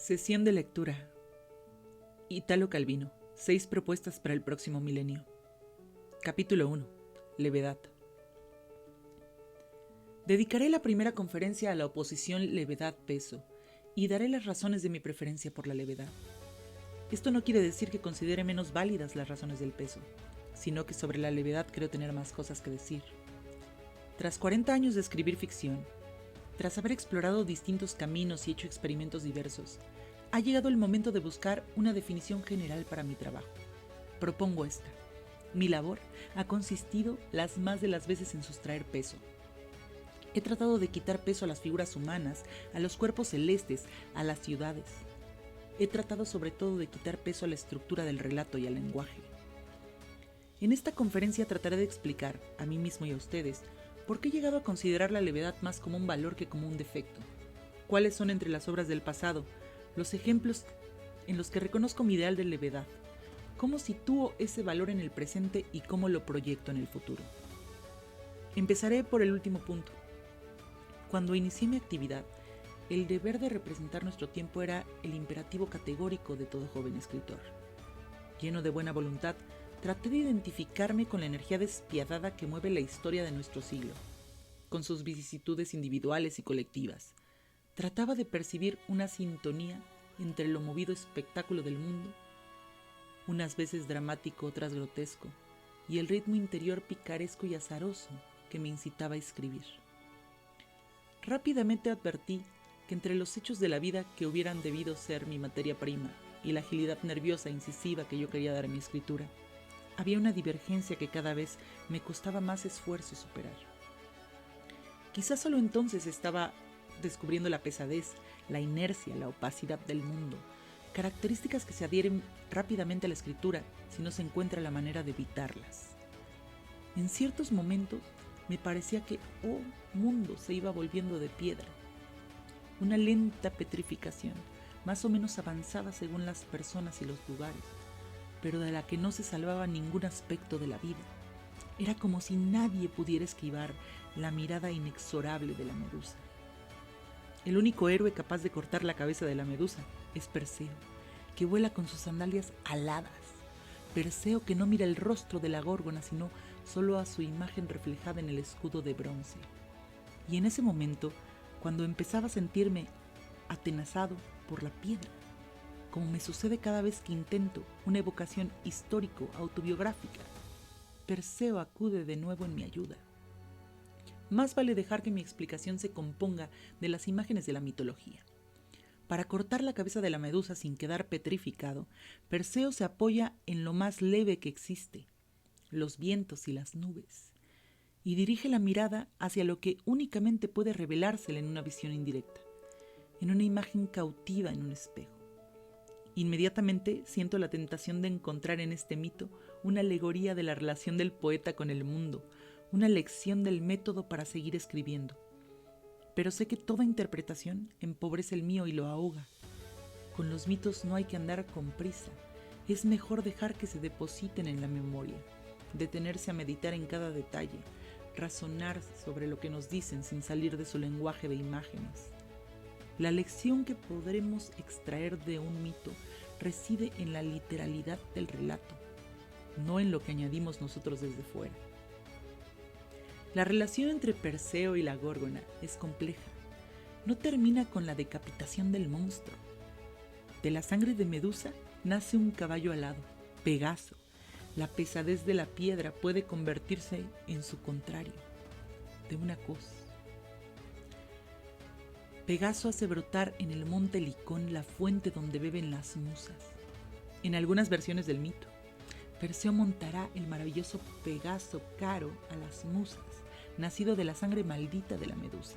Sesión de lectura. Italo Calvino. 6 propuestas para el próximo milenio. Capítulo 1. Levedad. Dedicaré la primera conferencia a la oposición levedad-peso y daré las razones de mi preferencia por la levedad. Esto no quiere decir que considere menos válidas las razones del peso, sino que sobre la levedad creo tener más cosas que decir. Tras 40 años de escribir ficción, tras haber explorado distintos caminos y hecho experimentos diversos, ha llegado el momento de buscar una definición general para mi trabajo. Propongo esta. Mi labor ha consistido las más de las veces en sustraer peso. He tratado de quitar peso a las figuras humanas, a los cuerpos celestes, a las ciudades. He tratado sobre todo de quitar peso a la estructura del relato y al lenguaje. En esta conferencia trataré de explicar, a mí mismo y a ustedes, por qué he llegado a considerar la levedad más como un valor que como un defecto. ¿Cuáles son entre las obras del pasado los ejemplos en los que reconozco mi ideal de levedad? ¿Cómo sitúo ese valor en el presente y cómo lo proyecto en el futuro? Empezaré por el último punto. Cuando inicié mi actividad, el deber de representar nuestro tiempo era el imperativo categórico de todo joven escritor. Lleno de buena voluntad, traté de identificarme con la energía despiadada que mueve la historia de nuestro siglo, con sus vicisitudes individuales y colectivas. Trataba de percibir una sintonía entre lo movido espectáculo del mundo, unas veces dramático, otras grotesco, y el ritmo interior picaresco y azaroso que me incitaba a escribir. Rápidamente advertí que entre los hechos de la vida que hubieran debido ser mi materia prima y la agilidad nerviosa e incisiva que yo quería dar a mi escritura, había una divergencia que cada vez me costaba más esfuerzo superar. Quizás solo entonces estaba descubriendo la pesadez, la inercia, la opacidad del mundo, características que se adhieren rápidamente a la escritura si no se encuentra la manera de evitarlas. En ciertos momentos me parecía que, mundo se iba volviendo de piedra. Una lenta petrificación, más o menos avanzada según las personas y los lugares, pero de la que no se salvaba ningún aspecto de la vida. Era como si nadie pudiera esquivar la mirada inexorable de la medusa. El único héroe capaz de cortar la cabeza de la medusa es Perseo, que vuela con sus sandalias aladas. Perseo que no mira el rostro de la górgona, sino solo a su imagen reflejada en el escudo de bronce. Y en ese momento, cuando empezaba a sentirme atenazado por la piedra, como me sucede cada vez que intento una evocación histórico-autobiográfica, Perseo acude de nuevo en mi ayuda. Más vale dejar que mi explicación se componga de las imágenes de la mitología. Para cortar la cabeza de la medusa sin quedar petrificado, Perseo se apoya en lo más leve que existe, los vientos y las nubes, y dirige la mirada hacia lo que únicamente puede revelársele en una visión indirecta, en una imagen cautiva en un espejo. Inmediatamente siento la tentación de encontrar en este mito una alegoría de la relación del poeta con el mundo, una lección del método para seguir escribiendo. Pero sé que toda interpretación empobrece el mío y lo ahoga. Con los mitos no hay que andar con prisa. Es mejor dejar que se depositen en la memoria, detenerse a meditar en cada detalle, razonar sobre lo que nos dicen sin salir de su lenguaje de imágenes. La lección que podremos extraer de un mito reside en la literalidad del relato, no en lo que añadimos nosotros desde fuera. La relación entre Perseo y la górgona es compleja. No termina con la decapitación del monstruo. De la sangre de Medusa nace un caballo alado, Pegaso. La pesadez de la piedra puede convertirse en su contrario, de una cosa. Pegaso hace brotar en el monte Licón la fuente donde beben las musas. En algunas versiones del mito, Perseo montará el maravilloso Pegaso caro a las musas, nacido de la sangre maldita de la medusa.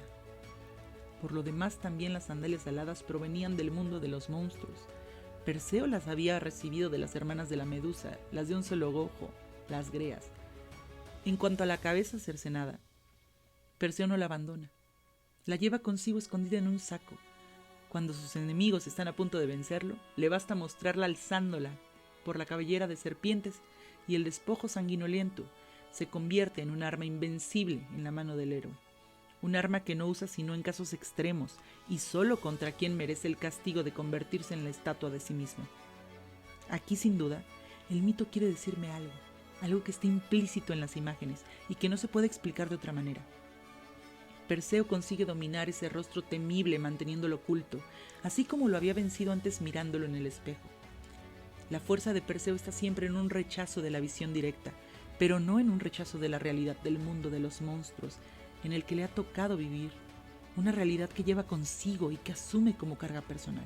Por lo demás, también las sandalias aladas provenían del mundo de los monstruos. Perseo las había recibido de las hermanas de la medusa, las de un solo ojo, las greas. En cuanto a la cabeza cercenada, Perseo no la abandona. La lleva consigo escondida en un saco. Cuando sus enemigos están a punto de vencerlo, le basta mostrarla alzándola por la cabellera de serpientes y el despojo sanguinolento se convierte en un arma invencible en la mano del héroe. un arma que no usa sino en casos extremos y solo contra quien merece el castigo de convertirse en la estatua de sí mismo. Aquí, sin duda, el mito quiere decirme algo que está implícito en las imágenes y que no se puede explicar de otra manera. Perseo consigue dominar ese rostro temible manteniéndolo oculto, así como lo había vencido antes mirándolo en el espejo. La fuerza de Perseo está siempre en un rechazo de la visión directa, pero no en un rechazo de la realidad del mundo de los monstruos en el que le ha tocado vivir, una realidad que lleva consigo y que asume como carga personal.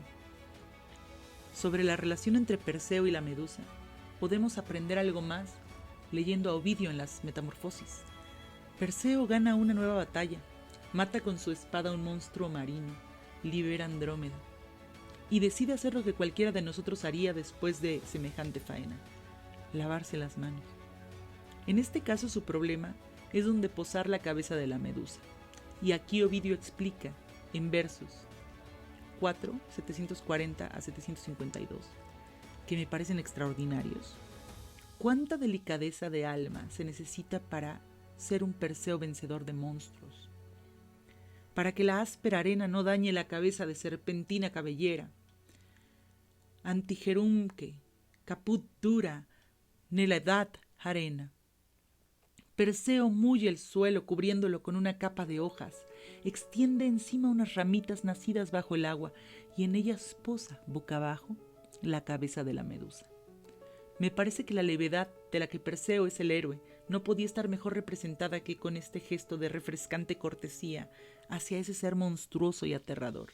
Sobre la relación entre Perseo y la Medusa, podemos aprender algo más leyendo a Ovidio en las Metamorfosis. Perseo gana una nueva batalla, mata con su espada a un monstruo marino, libera a Andrómeda, y decide hacer lo que cualquiera de nosotros haría después de semejante faena: lavarse las manos. En este caso su problema es donde posar la cabeza de la Medusa, y aquí Ovidio explica, en versos 4, 740 a 752, que me parecen extraordinarios, cuánta delicadeza de alma se necesita para ser un Perseo vencedor de monstruos, para que la áspera arena no dañe la cabeza de serpentina cabellera. Antigerumque, caput dura, nella edad arena. Perseo mulle el suelo cubriéndolo con una capa de hojas, extiende encima unas ramitas nacidas bajo el agua y en ellas posa, boca abajo, la cabeza de la Medusa. Me parece que la levedad de la que Perseo es el héroe no podía estar mejor representada que con este gesto de refrescante cortesía hacia ese ser monstruoso y aterrador,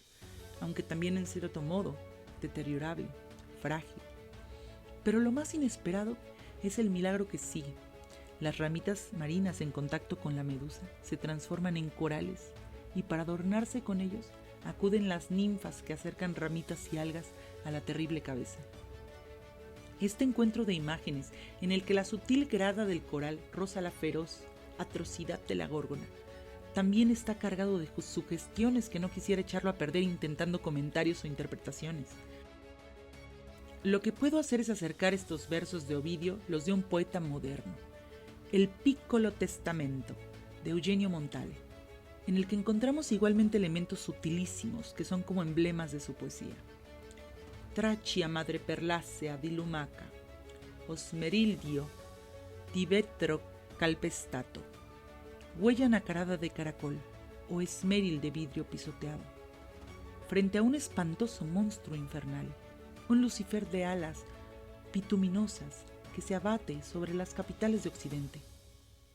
aunque también en cierto modo deteriorable, frágil. Pero lo más inesperado es el milagro que sigue. Las ramitas marinas en contacto con la Medusa se transforman en corales y para adornarse con ellos acuden las ninfas que acercan ramitas y algas a la terrible cabeza. Este encuentro de imágenes en el que la sutil grada del coral roza la feroz atrocidad de la górgona también está cargado de sugestiones que no quisiera echarlo a perder intentando comentarios o interpretaciones. Lo que puedo hacer es acercar estos versos de Ovidio, los de un poeta moderno, el Piccolo Testamento, de Eugenio Montale, en el que encontramos igualmente elementos sutilísimos que son como emblemas de su poesía. Traccia madreperlacea di lumaca, osmerildio di vetro calpestato, huella nacarada de caracol o esmeril de vidrio pisoteado, frente a un espantoso monstruo infernal, un Lucifer de alas bituminosas que se abate sobre las capitales de Occidente.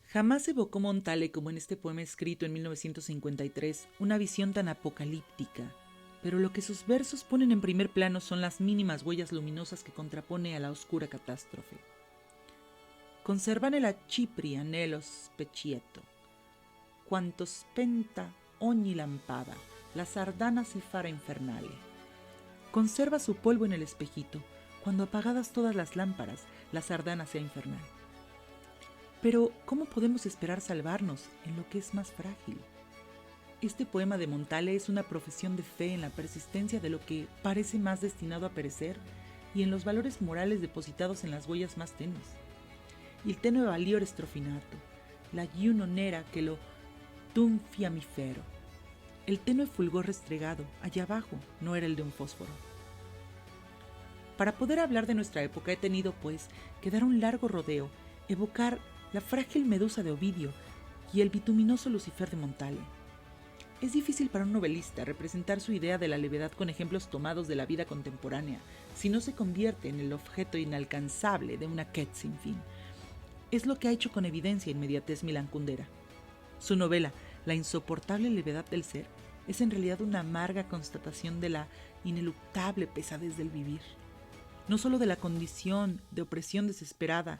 Jamás evocó Montale, como en este poema escrito en 1953, una visión tan apocalíptica, pero lo que sus versos ponen en primer plano son las mínimas huellas luminosas que contrapone a la oscura catástrofe. Conservane la cipria nello specchietto, quanto spenta ogni lampada, la sardana si farà infernale. Conserva su polvo en el espejito, cuando apagadas todas las lámparas, la sardana sea infernal. Pero, ¿cómo podemos esperar salvarnos en lo que es más frágil? Este poema de Montale es una profesión de fe en la persistencia de lo que parece más destinado a perecer y en los valores morales depositados en las huellas más tenues. Il tenue valiore strofinato, la giuno nera que lo d'un fiammifero. El tenue fulgor restregado, allá abajo, no era el de un fósforo. Para poder hablar de nuestra época he tenido, pues, que dar un largo rodeo, evocar la frágil Medusa de Ovidio y el bituminoso Lucifer de Montale. Es difícil para un novelista representar su idea de la levedad con ejemplos tomados de la vida contemporánea, si no se convierte en el objeto inalcanzable de una quête sin fin. Es lo que ha hecho con evidencia e inmediatez Milan Kundera. Su novela, La insoportable levedad del ser, es en realidad una amarga constatación de la ineluctable pesadez del vivir. No solo de la condición de opresión desesperada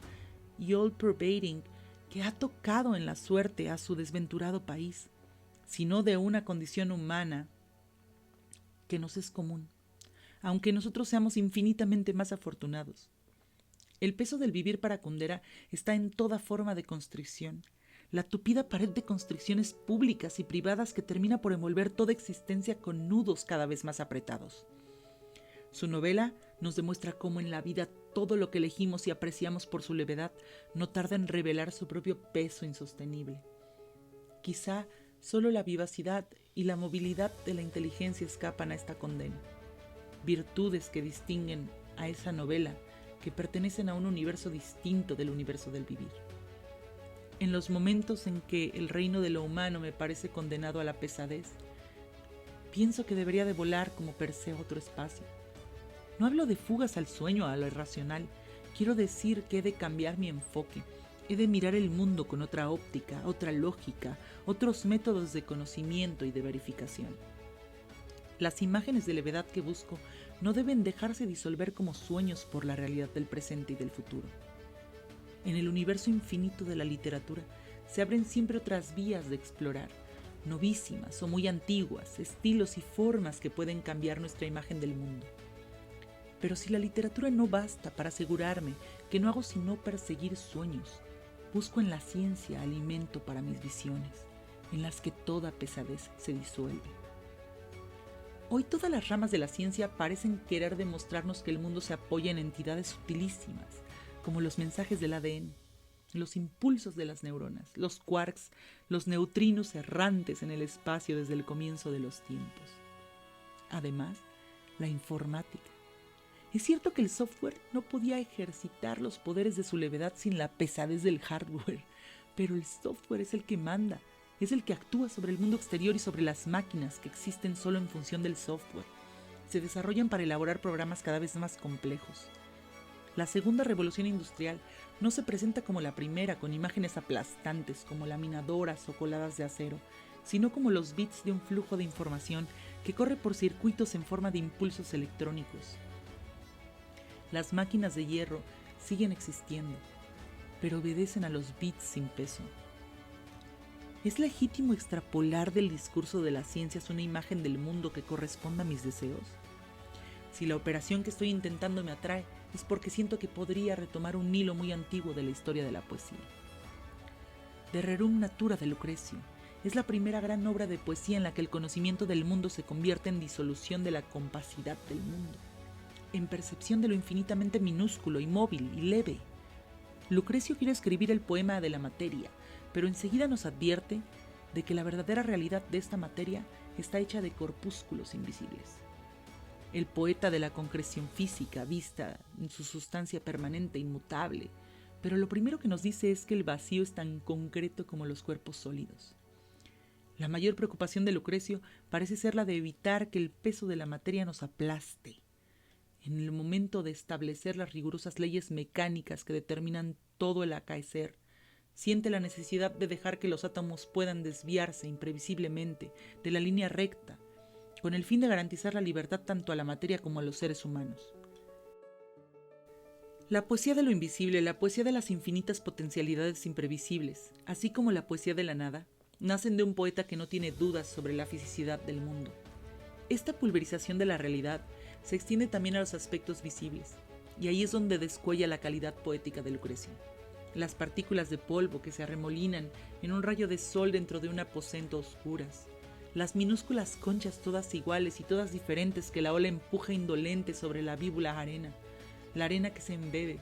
y all-pervading que ha tocado en la suerte a su desventurado país, sino de una condición humana que nos es común, aunque nosotros seamos infinitamente más afortunados. El peso del vivir para Kundera está en toda forma de constricción, la tupida pared de constricciones públicas y privadas que termina por envolver toda existencia con nudos cada vez más apretados. Su novela nos demuestra cómo en la vida todo lo que elegimos y apreciamos por su levedad no tarda en revelar su propio peso insostenible. Quizá Solo la vivacidad y la movilidad de la inteligencia escapan a esta condena, virtudes que distinguen a esa novela que pertenecen a un universo distinto del universo del vivir. En los momentos en que el reino de lo humano me parece condenado a la pesadez, pienso que debería de volar como Perseo a otro espacio. No hablo de fugas al sueño, a lo irracional. Quiero decir que he de cambiar mi enfoque. He de mirar el mundo con otra óptica, otra lógica, otros métodos de conocimiento y de verificación. Las imágenes de levedad que busco no deben dejarse disolver como sueños por la realidad del presente y del futuro. En el universo infinito de la literatura se abren siempre otras vías de explorar, novísimas o muy antiguas, estilos y formas que pueden cambiar nuestra imagen del mundo. Pero si la literatura no basta para asegurarme que no hago sino perseguir sueños, busco en la ciencia alimento para mis visiones, en las que toda pesadez se disuelve. Hoy todas las ramas de la ciencia parecen querer demostrarnos que el mundo se apoya en entidades sutilísimas, como los mensajes del ADN, los impulsos de las neuronas, los quarks, los neutrinos errantes en el espacio desde el comienzo de los tiempos. Además, la informática. Es cierto que el software no podía ejercitar los poderes de su levedad sin la pesadez del hardware, pero el software es el que manda, es el que actúa sobre el mundo exterior y sobre las máquinas que existen solo en función del software. Se desarrollan para elaborar programas cada vez más complejos. La segunda revolución industrial no se presenta como la primera con imágenes aplastantes como laminadoras o coladas de acero, sino como los bits de un flujo de información que corre por circuitos en forma de impulsos electrónicos. Las máquinas de hierro siguen existiendo, pero obedecen a los bits sin peso. ¿Es legítimo extrapolar del discurso de las ciencias una imagen del mundo que corresponda a mis deseos? Si la operación que estoy intentando me atrae, es porque siento que podría retomar un hilo muy antiguo de la historia de la poesía. De Rerum Natura de Lucrecio es la primera gran obra de poesía en la que el conocimiento del mundo se convierte en disolución de la compacidad del mundo, en percepción de lo infinitamente minúsculo, inmóvil y leve. Lucrecio quiere escribir el poema de la materia, pero enseguida nos advierte de que la verdadera realidad de esta materia está hecha de corpúsculos invisibles. El poeta de la concreción física vista en su sustancia permanente, inmutable, pero lo primero que nos dice es que el vacío es tan concreto como los cuerpos sólidos. La mayor preocupación de Lucrecio parece ser la de evitar que el peso de la materia nos aplaste. En el momento de establecer las rigurosas leyes mecánicas que determinan todo el acaecer, siente la necesidad de dejar que los átomos puedan desviarse imprevisiblemente de la línea recta, con el fin de garantizar la libertad tanto a la materia como a los seres humanos. La poesía de lo invisible, la poesía de las infinitas potencialidades imprevisibles, así como la poesía de la nada, nacen de un poeta que no tiene dudas sobre la fisicidad del mundo. Esta pulverización de la realidad se extiende también a los aspectos visibles, y ahí es donde descuella la calidad poética de Lucrecio. Las partículas de polvo que se arremolinan en un rayo de sol dentro de un aposento a oscuras, las minúsculas conchas todas iguales y todas diferentes que la ola empuja indolente sobre la víbula arena, la arena que se embebe,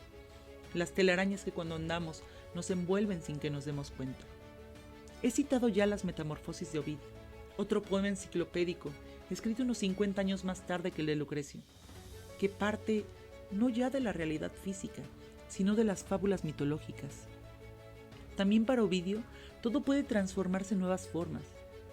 las telarañas que cuando andamos nos envuelven sin que nos demos cuenta. He citado ya las Metamorfosis de Ovid, otro poema enciclopédico, escrito unos 50 años más tarde que el de Lucrecio, que parte no ya de la realidad física, sino de las fábulas mitológicas. También para Ovidio, todo puede transformarse en nuevas formas.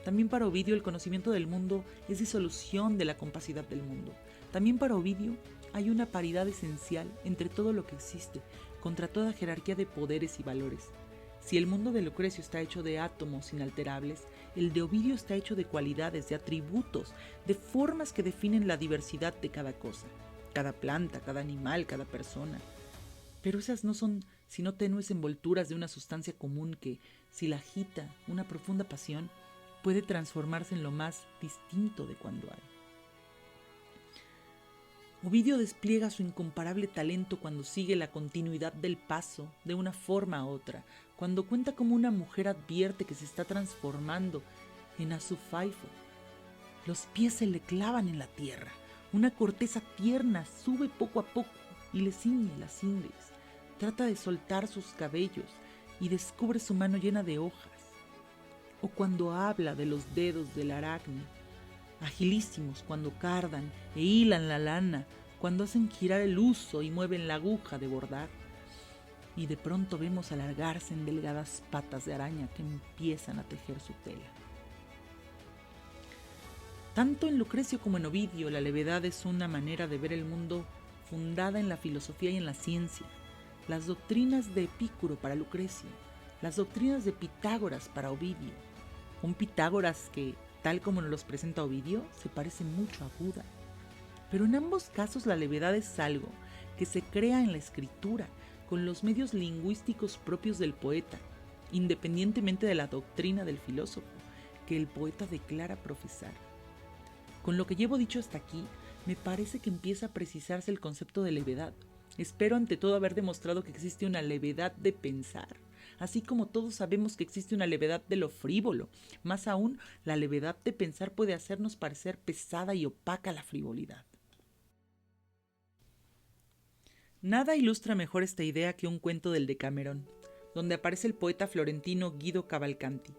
También para Ovidio el conocimiento del mundo es disolución de la compacidad del mundo. También para Ovidio hay una paridad esencial entre todo lo que existe, contra toda jerarquía de poderes y valores. Si el mundo de Lucrecio está hecho de átomos inalterables, el de Ovidio está hecho de cualidades, de atributos, de formas que definen la diversidad de cada cosa, cada planta, cada animal, cada persona. Pero esas no son sino tenues envolturas de una sustancia común que, si la agita una profunda pasión, puede transformarse en lo más distinto de cuando hay. Ovidio despliega su incomparable talento cuando sigue la continuidad del paso de una forma a otra, cuando cuenta cómo una mujer advierte que se está transformando en Azufaifo. Los pies se le clavan en la tierra, una corteza tierna sube poco a poco y le ciñe las ingles. Trata de soltar sus cabellos y descubre su mano llena de hojas. o cuando habla de los dedos del aracne, agilísimos cuando cardan e hilan la lana, cuando hacen girar el huso y mueven la aguja de bordar. Y de pronto vemos alargarse en delgadas patas de araña que empiezan a tejer su tela. Tanto en Lucrecio como en Ovidio, la levedad es una manera de ver el mundo fundada en la filosofía y en la ciencia. Las doctrinas de Epicuro para Lucrecio, las doctrinas de Pitágoras para Ovidio. Un Pitágoras que, tal como nos los presenta Ovidio, se parece mucho a Buda. Pero en ambos casos la levedad es algo que se crea en la escritura, con los medios lingüísticos propios del poeta, independientemente de la doctrina del filósofo, que el poeta declara profesar. Con lo que llevo dicho hasta aquí, me parece que empieza a precisarse el concepto de levedad. Espero ante todo haber demostrado que existe una levedad de pensar, así como todos sabemos que existe una levedad de lo frívolo. Más aún, la levedad de pensar puede hacernos parecer pesada y opaca la frivolidad. Nada ilustra mejor esta idea que un cuento del Decamerón, donde aparece el poeta florentino Guido Cavalcanti.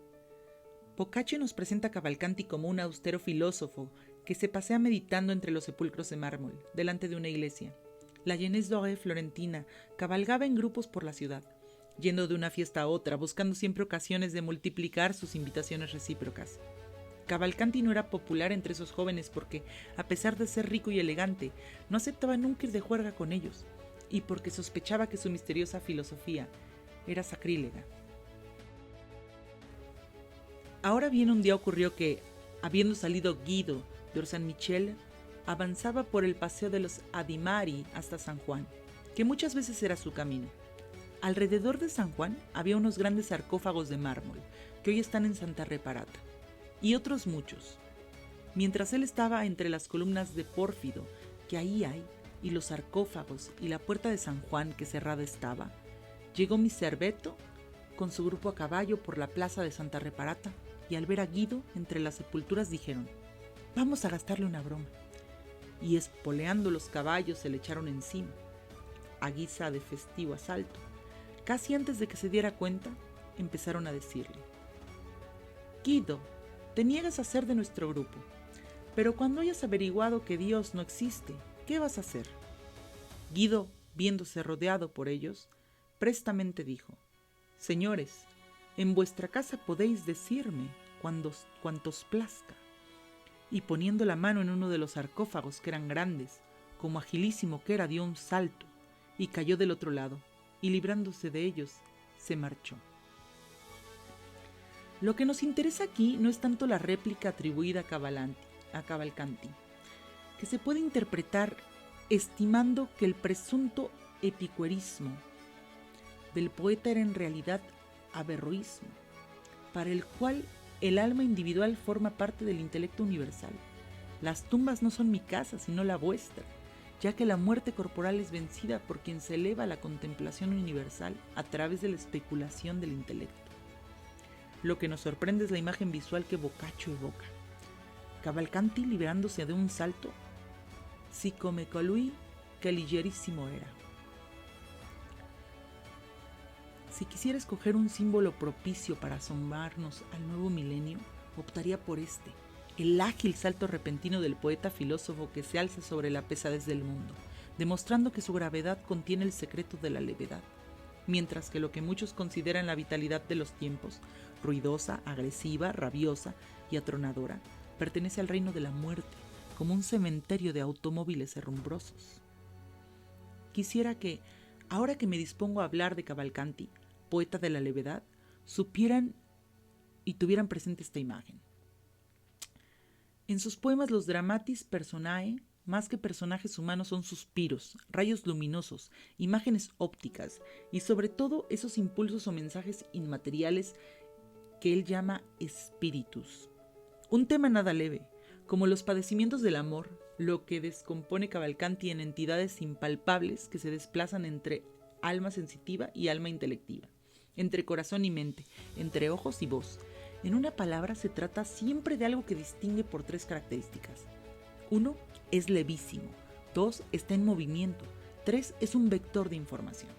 Boccaccio nos presenta a Cavalcanti como un austero filósofo que se pasea meditando entre los sepulcros de mármol, delante de una iglesia. La jeunesse dorée florentina cabalgaba en grupos por la ciudad, yendo de una fiesta a otra, buscando siempre ocasiones de multiplicar sus invitaciones recíprocas. Cavalcanti no era popular entre esos jóvenes porque, a pesar de ser rico y elegante, no aceptaba nunca ir de juerga con ellos, y porque sospechaba que su misteriosa filosofía era sacrílega. Ahora bien, un día ocurrió que, habiendo salido Guido de Orsan-Michel, avanzaba por el paseo de los Adimari hasta San Juan, que muchas veces era su camino. Alrededor de San Juan había unos grandes sarcófagos de mármol, que hoy están en Santa Reparata, y otros muchos. Mientras él estaba entre las columnas de pórfido que ahí hay, y los sarcófagos y la puerta de San Juan que cerrada estaba, llegó Miserveto con su grupo a caballo por la plaza de Santa Reparata, y al ver a Guido entre las sepulturas dijeron: «Vamos a gastarle una broma». Y espoleando los caballos se le echaron encima, a guisa de festivo asalto. Casi antes de que se diera cuenta, empezaron a decirle: «Guido, te niegas a ser de nuestro grupo, pero cuando hayas averiguado que Dios no existe, ¿qué vas a hacer?». Guido, viéndose rodeado por ellos, prestamente dijo: «Señores, en vuestra casa podéis decirme cuantos plazca». Y poniendo la mano en uno de los sarcófagos, que eran grandes, como agilísimo que era, dio un salto y cayó del otro lado, y librándose de ellos, se marchó. Lo que nos interesa aquí no es tanto la réplica atribuida a Cavalcanti, que se puede interpretar estimando que el presunto epicureísmo del poeta era en realidad averroísmo, para el cual el alma individual forma parte del intelecto universal. Las tumbas no son mi casa, sino la vuestra, ya que la muerte corporal es vencida por quien se eleva a la contemplación universal a través de la especulación del intelecto. Lo que nos sorprende es la imagen visual que Boccaccio evoca. Cavalcanti liberándose de un salto, si come colui che liggerissimo era. Si quisiera escoger un símbolo propicio para asomarnos al nuevo milenio, optaría por este, el ágil salto repentino del poeta filósofo que se alza sobre la pesadez del mundo, demostrando que su gravedad contiene el secreto de la levedad, mientras que lo que muchos consideran la vitalidad de los tiempos, ruidosa, agresiva, rabiosa y atronadora, pertenece al reino de la muerte, como un cementerio de automóviles herrumbrosos. Quisiera que, ahora que me dispongo a hablar de Cavalcanti, poeta de la levedad, supieran y tuvieran presente esta imagen. En sus poemas los dramatis personae, más que personajes humanos, son suspiros, rayos luminosos, imágenes ópticas y sobre todo esos impulsos o mensajes inmateriales que él llama espíritus. Un tema nada leve, como los padecimientos del amor, lo que descompone Cavalcanti en entidades impalpables que se desplazan entre alma sensitiva y alma intelectiva, entre corazón y mente, entre ojos y voz. En una palabra, se trata siempre de algo que distingue por tres características. 1. Es levísimo. 2. Está en movimiento. 3. Es un vector de información.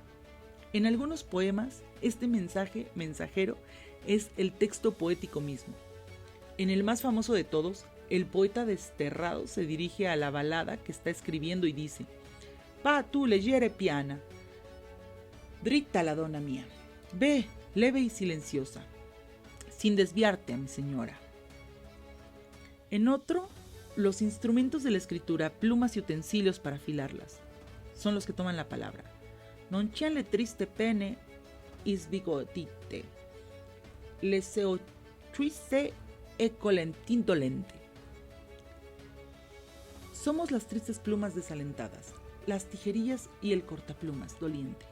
En algunos poemas, este mensajero es el texto poético mismo. En el más famoso de todos, el poeta desterrado se dirige a la balada que está escribiendo y dice: «Va tu leggere piana, dritta la donna mía, ve, leve y silenciosa, sin desviarte a mi señora». En otro, los instrumentos de la escritura, plumas y utensilios para afilarlas, son los que toman la palabra. Non c'è le triste pene isbigotite, le seo triste e colentin dolente. Somos las tristes plumas desalentadas, las tijerillas y el cortaplumas doliente.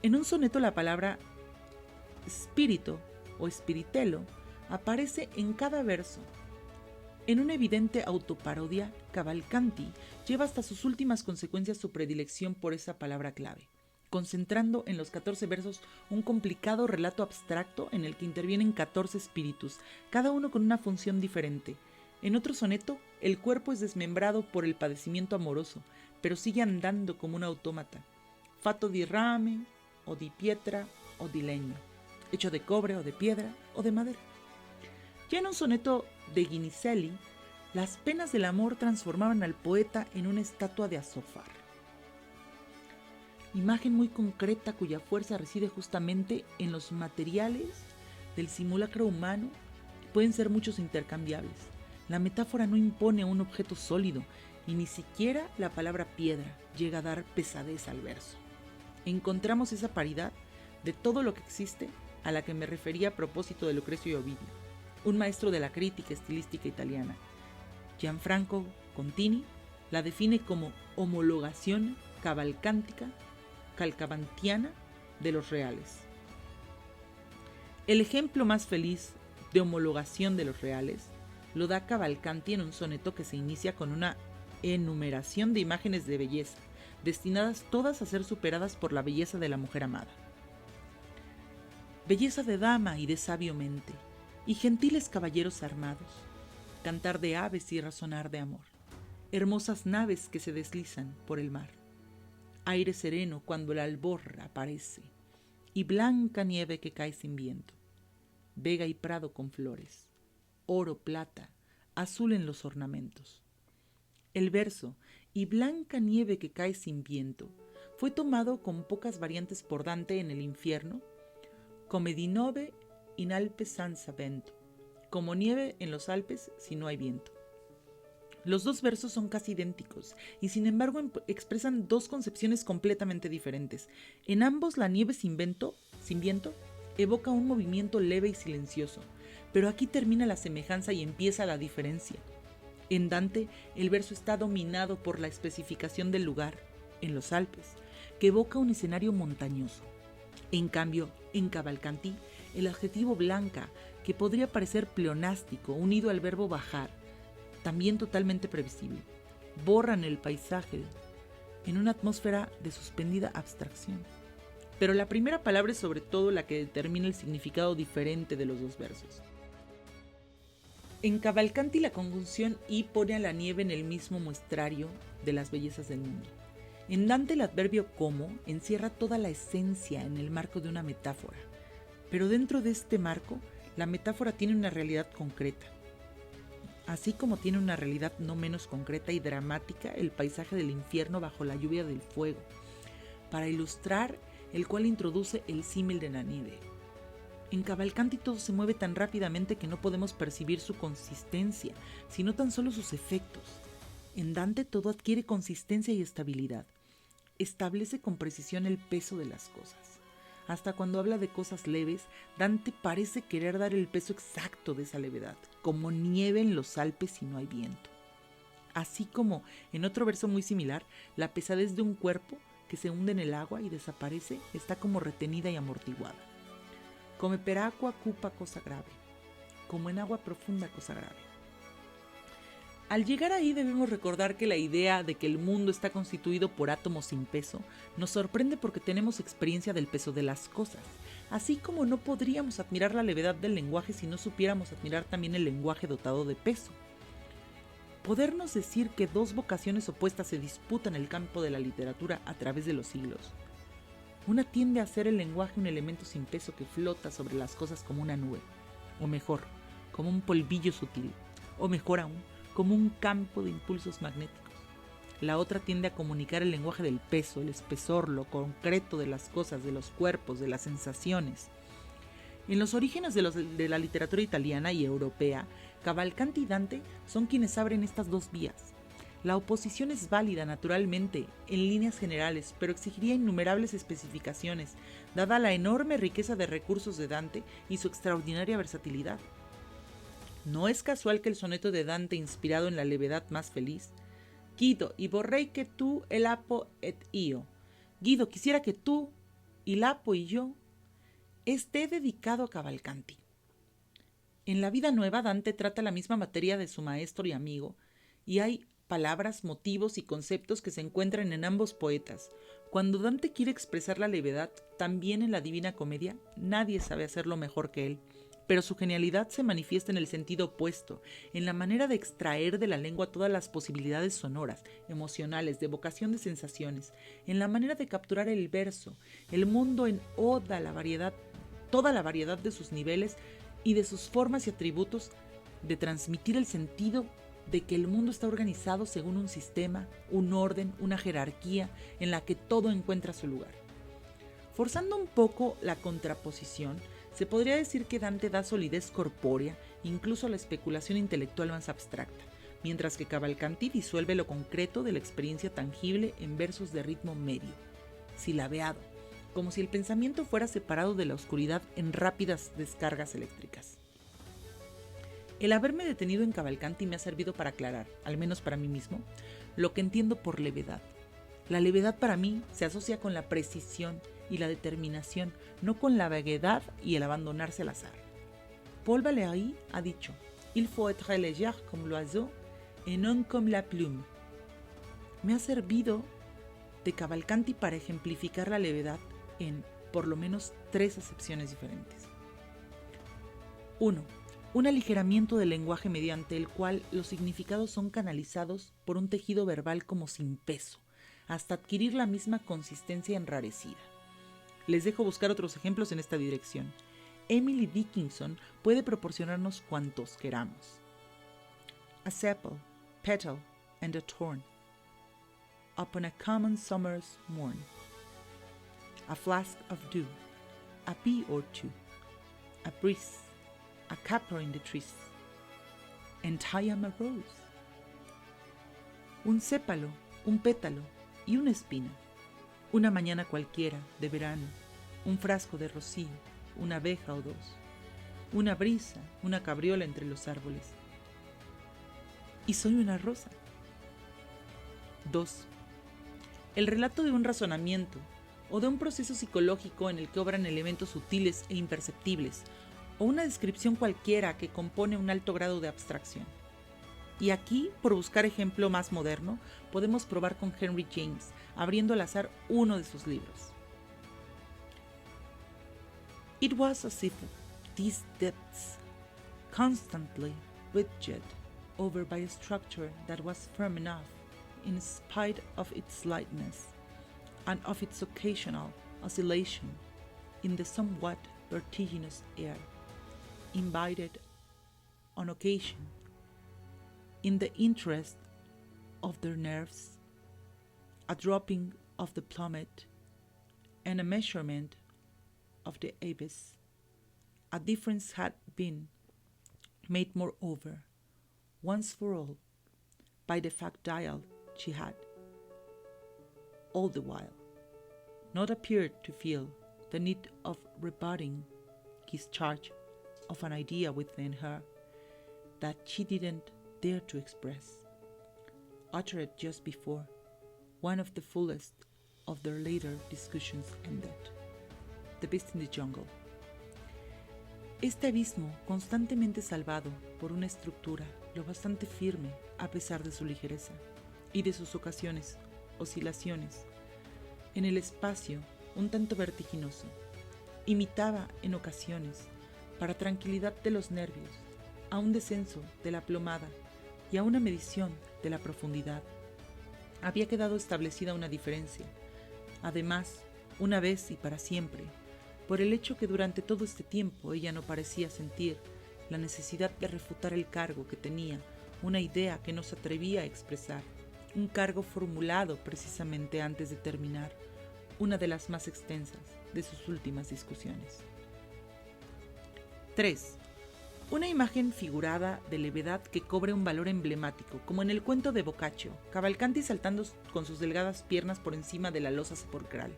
En un soneto la palabra spirito o spiritelo aparece en cada verso. En una evidente autoparodia, Cavalcanti lleva hasta sus últimas consecuencias su predilección por esa palabra clave, concentrando en los 14 versos un complicado relato abstracto en el que intervienen 14 espíritus, cada uno con una función diferente. En otro soneto, el cuerpo es desmembrado por el padecimiento amoroso, pero sigue andando como un autómata, fatto di rame, o di pietra, o di legno, hecho de cobre o de piedra o de madera. Ya en un soneto de Guinizelli, las penas del amor transformaban al poeta en una estatua de azófar. Imagen muy concreta cuya fuerza reside justamente en los materiales del simulacro humano, pueden ser muchos intercambiables. La metáfora no impone un objeto sólido y ni siquiera la palabra piedra llega a dar pesadez al verso. Encontramos esa paridad de todo lo que existe a la que me refería a propósito de Lucrecio y Ovidio, un maestro de la crítica estilística italiana. Gianfranco Contini la define como homologación cavalcántica calcavantiana de los reales. El ejemplo más feliz de homologación de los reales lo da Cavalcanti en un soneto que se inicia con una enumeración de imágenes de belleza, destinadas todas a ser superadas por la belleza de la mujer amada. Belleza de dama y de sabio mente, y gentiles caballeros armados, cantar de aves y razonar de amor, hermosas naves que se deslizan por el mar, aire sereno cuando el albor aparece, y blanca nieve que cae sin viento, vega y prado con flores, oro, plata, azul en los ornamentos. El verso «y blanca nieve que cae sin viento» fue tomado con pocas variantes por Dante en el infierno, come di nove in Alpe senza vento, como nieve en los Alpes si no hay viento. Los dos versos son casi idénticos y sin embargo expresan dos concepciones completamente diferentes. En ambos la nieve sin viento evoca un movimiento leve y silencioso, pero aquí termina la semejanza y empieza la diferencia. En Dante, el verso está dominado por la especificación del lugar, en los Alpes, que evoca un escenario montañoso. En cambio, en Cavalcanti, el adjetivo blanca, que podría parecer pleonástico, unido al verbo bajar, también totalmente previsible, borran el paisaje en una atmósfera de suspendida abstracción. Pero la primera palabra es sobre todo la que determina el significado diferente de los dos versos. En Cavalcanti la conjunción y pone a la nieve en el mismo muestrario de las bellezas del mundo. En Dante el adverbio como encierra toda la esencia en el marco de una metáfora, pero dentro de este marco la metáfora tiene una realidad concreta, así como tiene una realidad no menos concreta y dramática el paisaje del infierno bajo la lluvia del fuego, para ilustrar el cual introduce el símil de la nieve. En Cavalcanti todo se mueve tan rápidamente que no podemos percibir su consistencia, sino tan solo sus efectos. En Dante todo adquiere consistencia y estabilidad. Establece con precisión el peso de las cosas. Hasta cuando habla de cosas leves, Dante parece querer dar el peso exacto de esa levedad, como nieve en los Alpes si no hay viento. Así como, en otro verso muy similar, la pesadez de un cuerpo que se hunde en el agua y desaparece está como retenida y amortiguada. Come per acqua cupa cosa grave, como en agua profunda cosa grave. Al llegar ahí debemos recordar que la idea de que el mundo está constituido por átomos sin peso nos sorprende porque tenemos experiencia del peso de las cosas, así como no podríamos admirar la levedad del lenguaje si no supiéramos admirar también el lenguaje dotado de peso. Podernos decir que dos vocaciones opuestas se disputan el campo de la literatura a través de los siglos. Una tiende a hacer el lenguaje un elemento sin peso que flota sobre las cosas como una nube, o mejor, como un polvillo sutil, o mejor aún, como un campo de impulsos magnéticos. La otra tiende a comunicar el lenguaje del peso, el espesor, lo concreto de las cosas, de los cuerpos, de las sensaciones. En los orígenes de la literatura italiana y europea, Cavalcanti y Dante son quienes abren estas dos vías. La oposición es válida, naturalmente, en líneas generales, pero exigiría innumerables especificaciones, dada la enorme riqueza de recursos de Dante y su extraordinaria versatilidad. No es casual que el soneto de Dante, inspirado en la levedad más feliz, Guido, y vorrei que tú, el Apo et io, Guido, quisiera que tú, el Apo y yo, esté dedicado a Cavalcanti. En La vida nueva, Dante trata la misma materia de su maestro y amigo, y hay palabras, motivos y conceptos que se encuentran en ambos poetas. Cuando Dante quiere expresar la levedad, también en la Divina Comedia, nadie sabe hacerlo mejor que él, pero su genialidad se manifiesta en el sentido opuesto, en la manera de extraer de la lengua todas las posibilidades sonoras, emocionales, de evocación de sensaciones, en la manera de capturar el verso, el mundo en toda la variedad de sus niveles y de sus formas y atributos, de transmitir el sentido de que el mundo está organizado según un sistema, un orden, una jerarquía en la que todo encuentra su lugar. Forzando un poco la contraposición, se podría decir que Dante da solidez corpórea incluso a la especulación intelectual más abstracta, mientras que Cavalcanti disuelve lo concreto de la experiencia tangible en versos de ritmo medio, silabeado, como si el pensamiento fuera separado de la oscuridad en rápidas descargas eléctricas. El haberme detenido en Cavalcanti me ha servido para aclarar, al menos para mí mismo, lo que entiendo por levedad. La levedad para mí se asocia con la precisión y la determinación, no con la vaguedad y el abandonarse al azar. Paul Valéry ha dicho: «Il faut être léger comme l'oiseau et non comme la plume». Me ha servido de Cavalcanti para ejemplificar la levedad en, por lo menos, 3 acepciones diferentes. 1. Un aligeramiento del lenguaje mediante el cual los significados son canalizados por un tejido verbal como sin peso, hasta adquirir la misma consistencia enrarecida. Les dejo buscar otros ejemplos en esta dirección. Emily Dickinson puede proporcionarnos cuantos queramos. A sepal, petal, and a thorn, upon a common summer's morn. A flask of dew, a pea or two, a breeze, a caper in the trees, and I am a rose. Un sépalo, un pétalo y una espina. Una mañana cualquiera de verano, un frasco de rocío, una abeja o dos, una brisa, una cabriola entre los árboles. Y soy una rosa. 2. El relato de un razonamiento o de un proceso psicológico en el que obran elementos sutiles e imperceptibles, o una descripción cualquiera que compone un alto grado de abstracción. Y aquí, por buscar ejemplo más moderno, podemos probar con Henry James, abriendo al azar uno de sus libros. It was as if these depths, constantly widgeted over by a structure that was firm enough, in spite of its lightness, and of its occasional oscillation in the somewhat vertiginous air, invited on occasion, in the interest of their nerves, a dropping of the plummet, and a measurement of the abyss. A difference had been made moreover, once for all, by the fact dial she had, all the while, not appeared to feel the need of rebutting his charge of an idea within her that she didn't dare to express, uttered just before one of the fullest of their later discussions ended. The Beast in the Jungle. Este abismo, constantemente salvado por una estructura lo bastante firme a pesar de su ligereza y de sus ocasiones, oscilaciones, en el espacio un tanto vertiginoso, imitaba en ocasiones, para tranquilidad de los nervios, a un descenso de la plomada y a una medición de la profundidad. Había quedado establecida una diferencia. Además, una vez y para siempre, por el hecho que durante todo este tiempo ella no parecía sentir la necesidad de refutar el cargo que tenía, una idea que no se atrevía a expresar, un cargo formulado precisamente antes de terminar una de las más extensas de sus últimas discusiones. 3. Una imagen figurada de levedad que cobre un valor emblemático, como en el cuento de Boccaccio, cavalcante y saltando con sus delgadas piernas por encima de la losa sepulcral.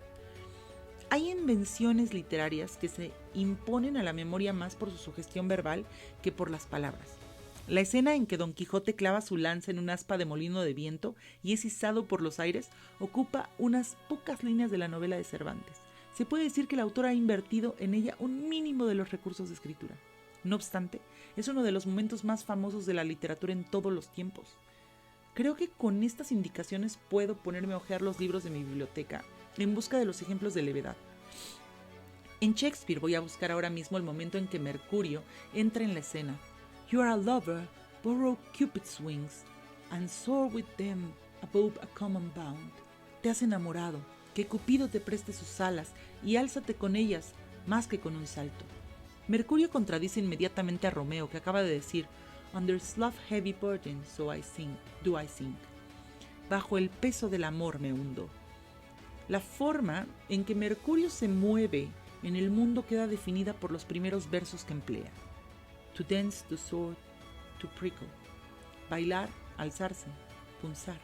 Hay invenciones literarias que se imponen a la memoria más por su sugestión verbal que por las palabras. La escena en que Don Quijote clava su lanza en un aspa de molino de viento y es izado por los aires ocupa unas pocas líneas de la novela de Cervantes. Se puede decir que el autor ha invertido en ella un mínimo de los recursos de escritura. No obstante, es uno de los momentos más famosos de la literatura en todos los tiempos. Creo que con estas indicaciones puedo ponerme a hojear los libros de mi biblioteca en busca de los ejemplos de levedad. En Shakespeare voy a buscar ahora mismo el momento en que Mercurio entra en la escena. You are a lover, borrow Cupid's wings, and soar with them above a common bound. Te has enamorado, que Cupido te preste sus alas y álzate con ellas más que con un salto. Mercurio contradice inmediatamente a Romeo, que acaba de decir Under love's heavy burden, so do I sink. Bajo el peso del amor me hundo. La forma en que Mercurio se mueve en el mundo queda definida por los primeros versos que emplea. To dance, to soar, to prickle. Bailar, alzarse, punzar.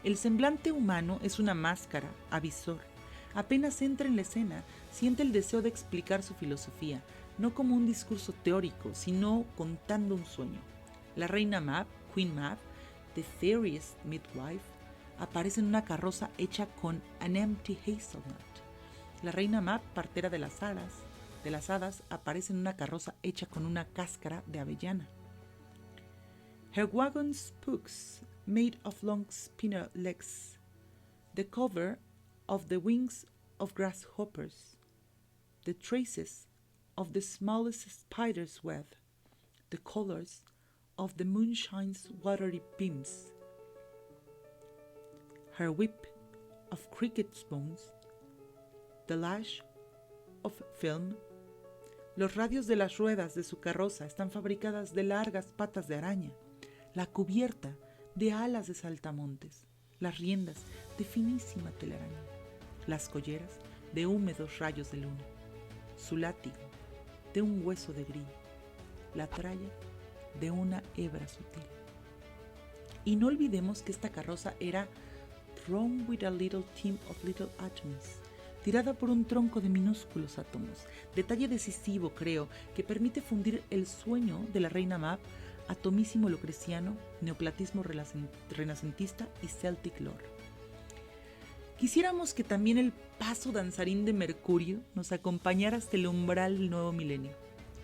El semblante humano es una máscara, avisor. Apenas entra en la escena, siente el deseo de explicar su filosofía, no como un discurso teórico, sino contando un sueño. La reina Mab, Queen Mab, the fairest midwife, aparece en una carroza hecha con an empty hazelnut. La reina Mab, partera de las hadas, aparece en una carroza hecha con una cáscara de avellana. Her wagon spooks, made of long spinner legs, the cover of the wings of grasshoppers, the traces of the smallest spider's web, the colors of the moonshine's watery beams. Her whip of cricket's bones, the lash of film. Los radios de las ruedas de su carroza están fabricadas de largas patas de araña, la cubierta de alas de saltamontes, las riendas de finísima telaraña, las colleras de húmedos rayos de luna, su látigo de un hueso de grillo, la tralla de una hebra sutil. Y no olvidemos que esta carroza era thrown with a little team of little atoms, tirada por un tronco de minúsculos átomos, detalle decisivo, creo, que permite fundir el sueño de la reina Mab, atomísimo lucreciano, neoplatismo renacentista y Celtic lore. Quisiéramos que también el paso danzarín de Mercurio nos acompañara hasta el umbral del nuevo milenio.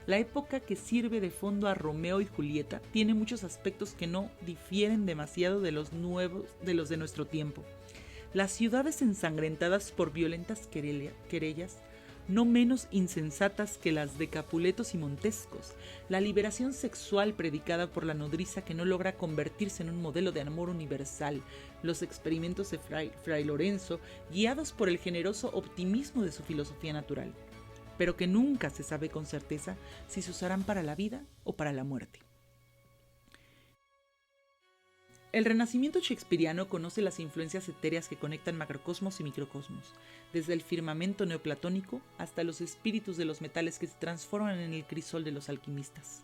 La época que sirve de fondo a Romeo y Julieta tiene muchos aspectos que no difieren demasiado de los de nuestro tiempo. Las ciudades ensangrentadas por violentas querellas, no menos insensatas que las de Capuletos y Montescos, la liberación sexual predicada por la nodriza que no logra convertirse en un modelo de amor universal, los experimentos de Fray Lorenzo, guiados por el generoso optimismo de su filosofía natural, pero que nunca se sabe con certeza si se usarán para la vida o para la muerte. El Renacimiento shakespeariano conoce las influencias etéreas que conectan macrocosmos y microcosmos, desde el firmamento neoplatónico hasta los espíritus de los metales que se transforman en el crisol de los alquimistas.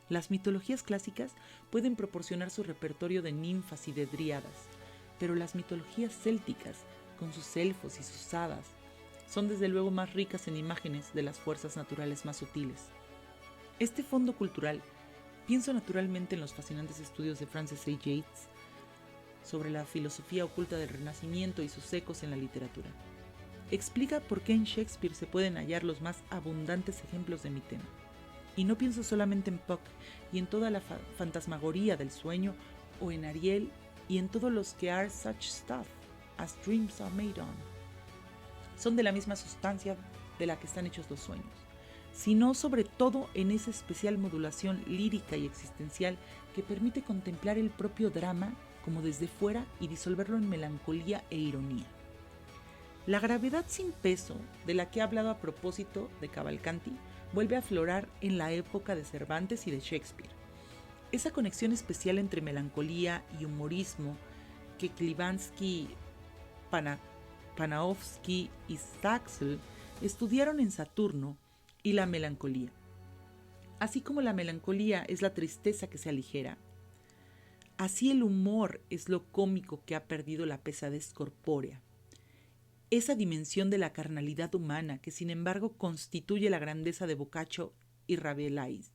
Las mitologías clásicas pueden proporcionar su repertorio de ninfas y de dríadas, pero las mitologías célticas, con sus elfos y sus hadas, son desde luego más ricas en imágenes de las fuerzas naturales más sutiles. Este fondo cultural, pienso naturalmente en los fascinantes estudios de Francis A. Yates sobre la filosofía oculta del Renacimiento y sus ecos en la literatura. Explica por qué en Shakespeare se pueden hallar los más abundantes ejemplos de mi tema. Y no pienso solamente en Puck y en toda la fantasmagoría del sueño, o en Ariel y en todos los que are such stuff as dreams are made on. Son de la misma sustancia de la que están hechos los sueños, sino sobre todo en esa especial modulación lírica y existencial que permite contemplar el propio drama como desde fuera y disolverlo en melancolía e ironía. La gravedad sin peso, de la que he hablado a propósito de Cavalcanti, vuelve a aflorar en la época de Cervantes y de Shakespeare. Esa conexión especial entre melancolía y humorismo que Klivansky, Panofsky y Saxel estudiaron en Saturno, y la melancolía. Así como la melancolía es la tristeza que se aligera, así el humor es lo cómico que ha perdido la pesadez corpórea. Esa dimensión de la carnalidad humana que sin embargo constituye la grandeza de Boccaccio y Rabelais,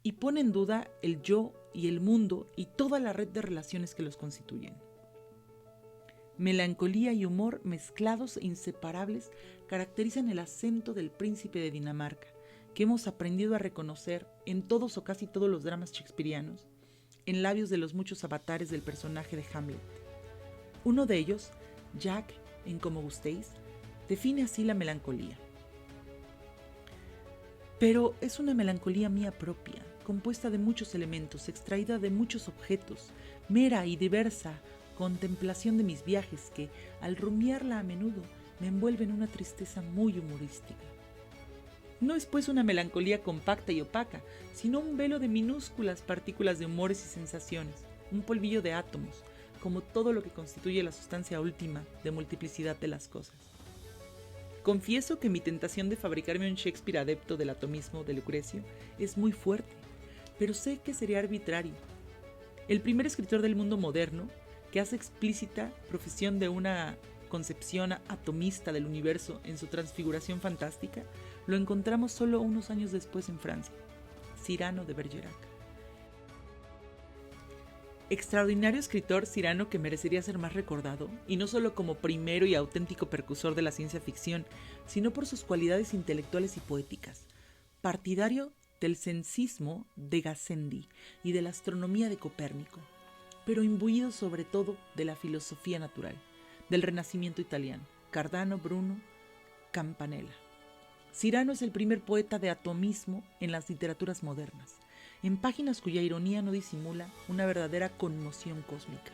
y pone en duda el yo y el mundo y toda la red de relaciones que los constituyen. Melancolía y humor mezclados e inseparables caracterizan el acento del príncipe de Dinamarca, que hemos aprendido a reconocer en todos o casi todos los dramas shakespearianos, en labios de los muchos avatares del personaje de Hamlet. Uno de ellos, Jack, en Como gustéis, define así la melancolía. Pero es una melancolía mía propia, compuesta de muchos elementos, extraída de muchos objetos, mera y diversa contemplación de mis viajes que, al rumiarla a menudo, me envuelve en una tristeza muy humorística. No es pues una melancolía compacta y opaca, sino un velo de minúsculas partículas de humores y sensaciones, un polvillo de átomos, como todo lo que constituye la sustancia última de multiplicidad de las cosas. Confieso que mi tentación de fabricarme un Shakespeare adepto del atomismo de Lucrecio es muy fuerte, pero sé que sería arbitrario. El primer escritor del mundo moderno, que hace explícita profesión de una concepción atomista del universo en su transfiguración fantástica, lo encontramos solo unos años después en Francia, Cyrano de Bergerac. Extraordinario escritor Cyrano que merecería ser más recordado, y no solo como primero y auténtico precursor de la ciencia ficción, sino por sus cualidades intelectuales y poéticas. Partidario del sensismo de Gassendi y de la astronomía de Copérnico, pero imbuido sobre todo de la filosofía natural, del Renacimiento italiano, Cardano, Bruno, Campanella. Cyrano es el primer poeta de atomismo en las literaturas modernas, en páginas cuya ironía no disimula una verdadera conmoción cósmica.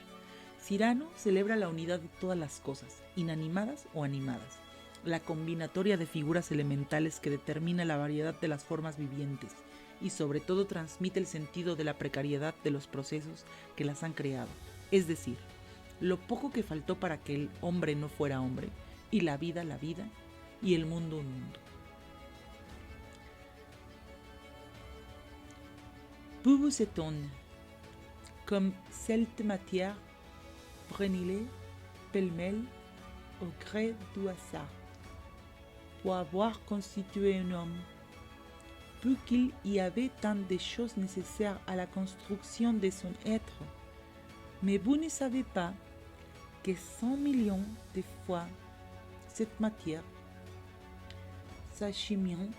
Cyrano celebra la unidad de todas las cosas, inanimadas o animadas, la combinatoria de figuras elementales que determina la variedad de las formas vivientes, y sobre todo transmite el sentido de la precariedad de los procesos que las han creado, es decir, lo poco que faltó para que el hombre no fuera hombre, y la vida, y el mundo un mundo. Vous vous étonne, comme cette matière, prenez-les pêle-mêle au gré du hasard, pour avoir constitué un homme, vu qu'il y avait tant de choses nécessaires à la construction de son être. Mais vous ne savez pas que 100 millions de fois cette matière s'achemine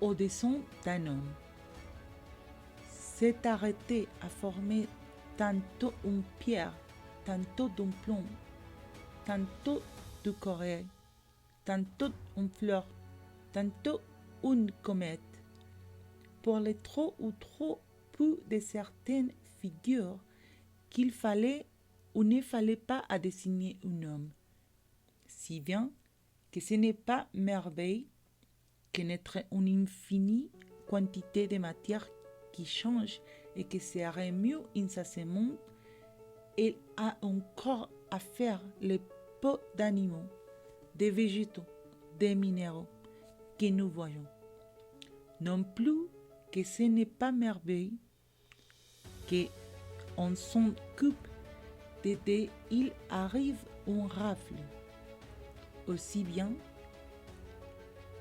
au-dessous d'un homme, s'est arrêté à former tantôt une pierre, tantôt d'un plomb, tantôt du corail, tantôt une fleur, tantôt une comète. Pour les trop ou trop peu de certaines figures qu'il fallait ou ne fallait pas à dessiner un homme. Si bien que ce n'est pas merveille que naître une infinie quantité de matière qui change et que se remue incessamment, il a encore à faire les peaux d'animaux, des végétaux, des minéraux que nous voyons. Non plus que ce n'est pas merveille que en son coupe d'été il arrive un rafle. Aussi bien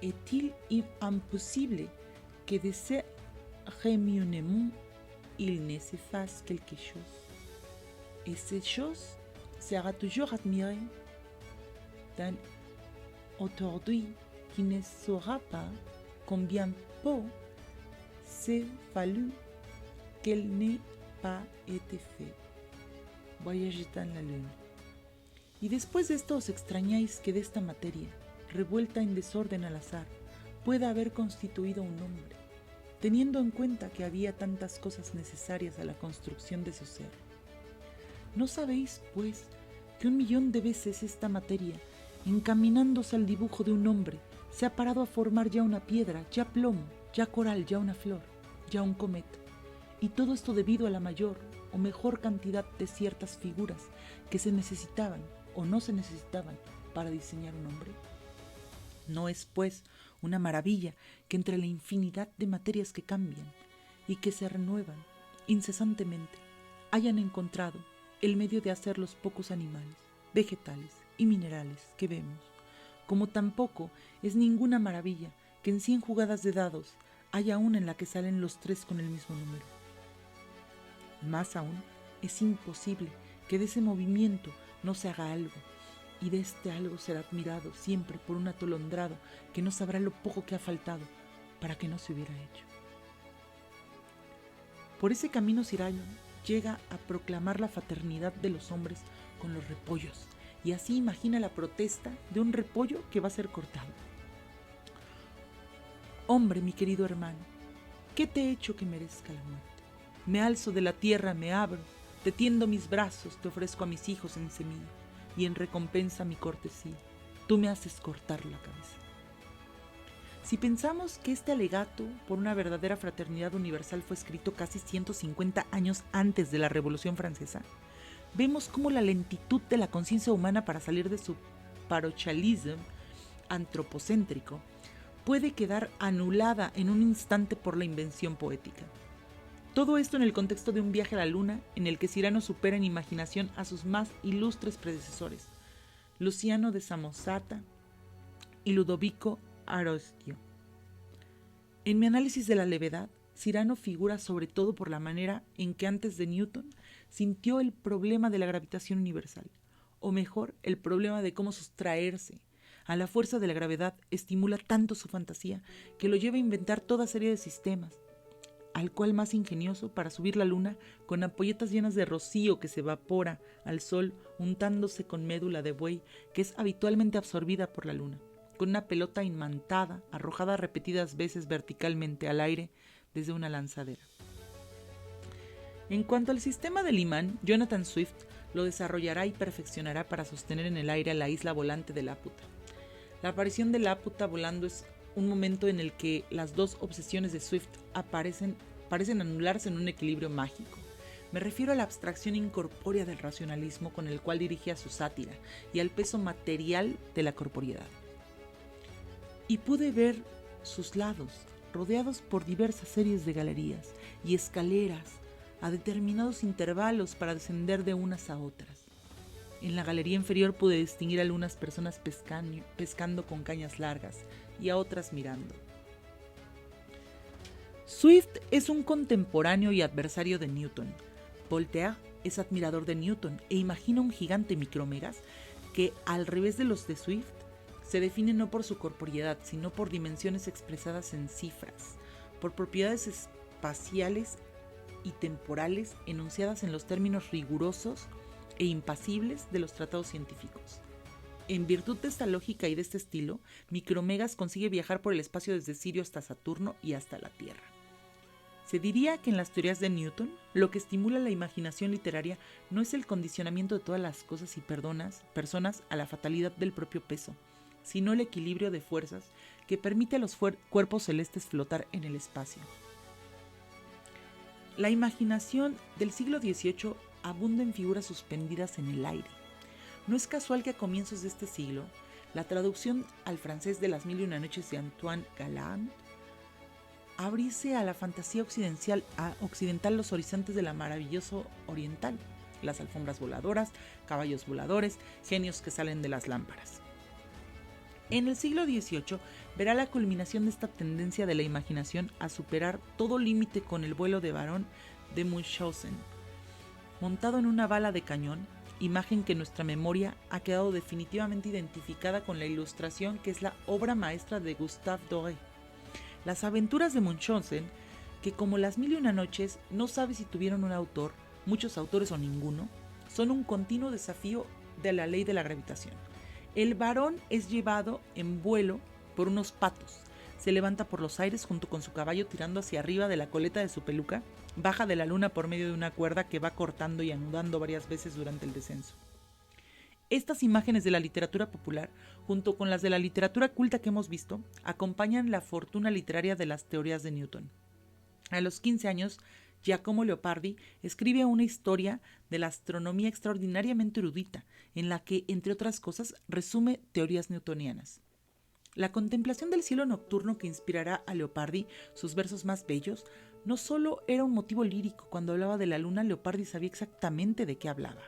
est-il impossible que de ce remue-nement il ne se fasse quelque chose. Et cette chose sera toujours admirée d'un aujourd'hui qui ne saura pas combien peu s'est fallu qu'elle n'ait pas été faite. Voyage dans la lune. Y después de esto os extrañáis que de esta materia, revuelta en desorden al azar, pueda haber constituido un hombre, teniendo en cuenta que había tantas cosas necesarias a la construcción de su ser. ¿No sabéis, pues, que 1.000.000 de veces esta materia, encaminándose al dibujo de un hombre, se ha parado a formar ya una piedra, ya plomo, ya coral, ya una flor, ya un cometa. Y todo esto debido a la mayor o mejor cantidad de ciertas figuras que se necesitaban o no se necesitaban para diseñar un hombre. No es, pues, una maravilla que entre la infinidad de materias que cambian y que se renuevan incesantemente hayan encontrado el medio de hacer los pocos animales, vegetales y minerales que vemos, como tampoco es ninguna maravilla que en 100 jugadas de dados haya una en la que salen los 3 con el mismo número. Más aún, es imposible que de ese movimiento no se haga algo, y de este algo será admirado siempre por un atolondrado que no sabrá lo poco que ha faltado para que no se hubiera hecho. Por ese camino Cyrano llega a proclamar la fraternidad de los hombres con los repollos, y así imagina la protesta de un repollo que va a ser cortado. Hombre, mi querido hermano, ¿qué te he hecho que merezca la muerte? Me alzo de la tierra, me abro, te tiendo mis brazos, te ofrezco a mis hijos en semilla, y en recompensa mi cortesía, tú me haces cortar la cabeza. Si pensamos que este alegato por una verdadera fraternidad universal fue escrito casi 150 años antes de la Revolución Francesa, vemos cómo la lentitud de la conciencia humana para salir de su parochialismo antropocéntrico puede quedar anulada en un instante por la invención poética. Todo esto en el contexto de un viaje a la luna en el que Cyrano supera en imaginación a sus más ilustres predecesores, Luciano de Samosata y Ludovico Ariosto. En mi análisis de la levedad, Cyrano figura sobre todo por la manera en que antes de Newton sintió el problema de la gravitación universal, o mejor, el problema de cómo sustraerse a la fuerza de la gravedad estimula tanto su fantasía que lo lleva a inventar toda serie de sistemas, al cual más ingenioso para subir la luna con ampolletas llenas de rocío que se evapora al sol untándose con médula de buey que es habitualmente absorbida por la luna, con una pelota imantada arrojada repetidas veces verticalmente al aire desde una lanzadera. En cuanto al sistema del imán, Jonathan Swift lo desarrollará y perfeccionará para sostener en el aire a la isla volante de Laputa. La aparición de Laputa volando es un momento en el que las dos obsesiones de Swift parecen anularse en un equilibrio mágico. Me refiero a la abstracción incorpórea del racionalismo con el cual dirigía su sátira y al peso material de la corporeidad. Y pude ver sus lados, rodeados por diversas series de galerías y escaleras a determinados intervalos para descender de unas a otras. En la galería inferior pude distinguir a algunas personas pescando con cañas largas y a otras mirando. Swift es un contemporáneo y adversario de Newton. Voltaire es admirador de Newton e imagina un gigante micromegas que, al revés de los de Swift, se define no por su corporeidad, sino por dimensiones expresadas en cifras, por propiedades espaciales y temporales enunciadas en los términos rigurosos e impasibles de los tratados científicos. En virtud de esta lógica y de este estilo, Micromegas consigue viajar por el espacio desde Sirio hasta Saturno y hasta la Tierra. Se diría que en las teorías de Newton, lo que estimula la imaginación literaria no es el condicionamiento de todas las cosas y personas a la fatalidad del propio peso, sino el equilibrio de fuerzas que permite a los cuerpos celestes flotar en el espacio. La imaginación del siglo XVIII abunda en figuras suspendidas en el aire. No es casual que a comienzos de este siglo, la traducción al francés de Las 1001 noches de Antoine Galland abriese a la fantasía occidental los horizontes de la maravilloso oriental, las alfombras voladoras, caballos voladores, genios que salen de las lámparas. En el siglo XVIII verá la culminación de esta tendencia de la imaginación a superar todo límite con el vuelo de Barón de Munchausen, montado en una bala de cañón, imagen que en nuestra memoria ha quedado definitivamente identificada con la Ilustración, que es la obra maestra de Gustave Doré. Las aventuras de Munchausen, que como Las 1001 noches no sabe si tuvieron un autor, muchos autores o ninguno, son un continuo desafío de la ley de la gravitación. El varón es llevado en vuelo por unos patos, se levanta por los aires junto con su caballo tirando hacia arriba de la coleta de su peluca, baja de la luna por medio de una cuerda que va cortando y anudando varias veces durante el descenso. Estas imágenes de la literatura popular, junto con las de la literatura culta que hemos visto, acompañan la fortuna literaria de las teorías de Newton. A los 15 años, Giacomo Leopardi escribe una historia de la astronomía extraordinariamente erudita, en la que, entre otras cosas, resume teorías newtonianas. La contemplación del cielo nocturno que inspirará a Leopardi sus versos más bellos no solo era un motivo lírico. Cuando hablaba de la luna, Leopardi sabía exactamente de qué hablaba.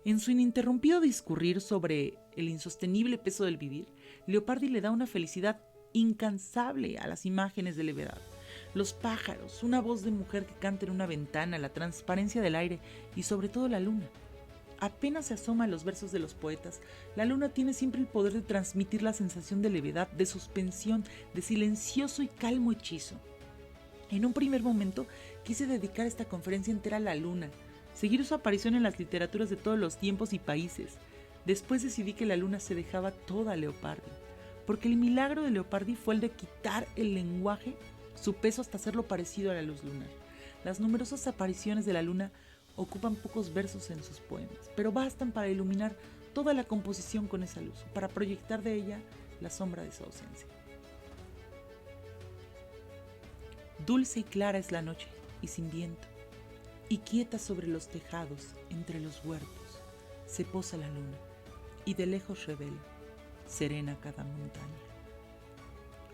En su ininterrumpido discurrir sobre el insostenible peso del vivir, Leopardi le da una felicidad incansable a las imágenes de levedad. Los pájaros, una voz de mujer que canta en una ventana, la transparencia del aire y sobre todo la luna. Apenas se asoma a los versos de los poetas, la luna tiene siempre el poder de transmitir la sensación de levedad, de suspensión, de silencioso y calmo hechizo. En un primer momento quise dedicar esta conferencia entera a la luna, seguir su aparición en las literaturas de todos los tiempos y países. Después decidí que la luna se dejaba toda a Leopardi, porque el milagro de Leopardi fue el de quitar el lenguaje, su peso hasta hacerlo parecido a la luz lunar. Las numerosas apariciones de la luna ocupan pocos versos en sus poemas, pero bastan para iluminar toda la composición con esa luz, para proyectar de ella la sombra de su ausencia. Dulce y clara es la noche, y sin viento, y quieta sobre los tejados, entre los huertos, se posa la luna, y de lejos revela, serena cada montaña.